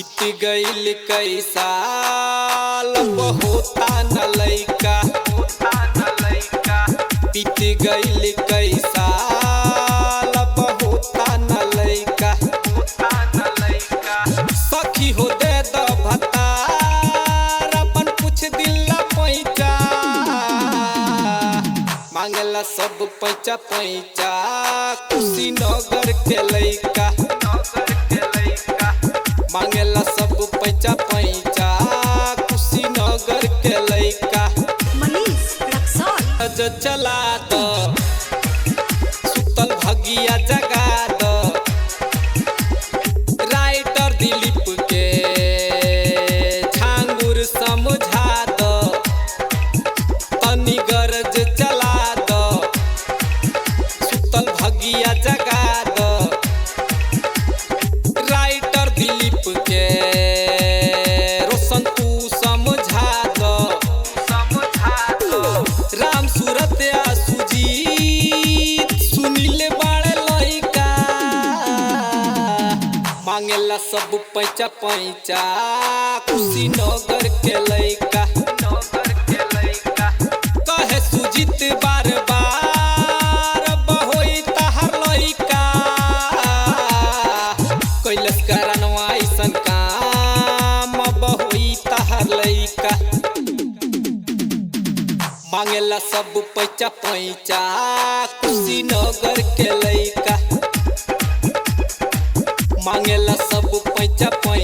बीत गईल कई साल होता न लइका बीत गईल कई साल होता न लइका सखी हो दे द भतार अपन कुछ दिल ला पैचा मांगला सब पैचा पैचा कुशीनगर के लइका मांगेला सब पैचा पैचा कुशीनगर के लइका ज चला दो सुतल भगिया जगा दो राइटर दिलीप के झांगुर समझा दो तनी गरज चला दो सुतल भगिया जगा दो राइटर दिलीप के रोशन तू समझा दो राम सूरत या सुजीत सुनील बाड़े लइका मांगेला सब पैचा पैचा कुशीनगर के लइका कहे सुजीत बार बार बहोई तहर लइका कैलस करनवा ऐसन काम बहोई तहर लइका मांगेला सब पैचा पैचा कुशीनगर के लइका मांगेला सब पैचा पैचा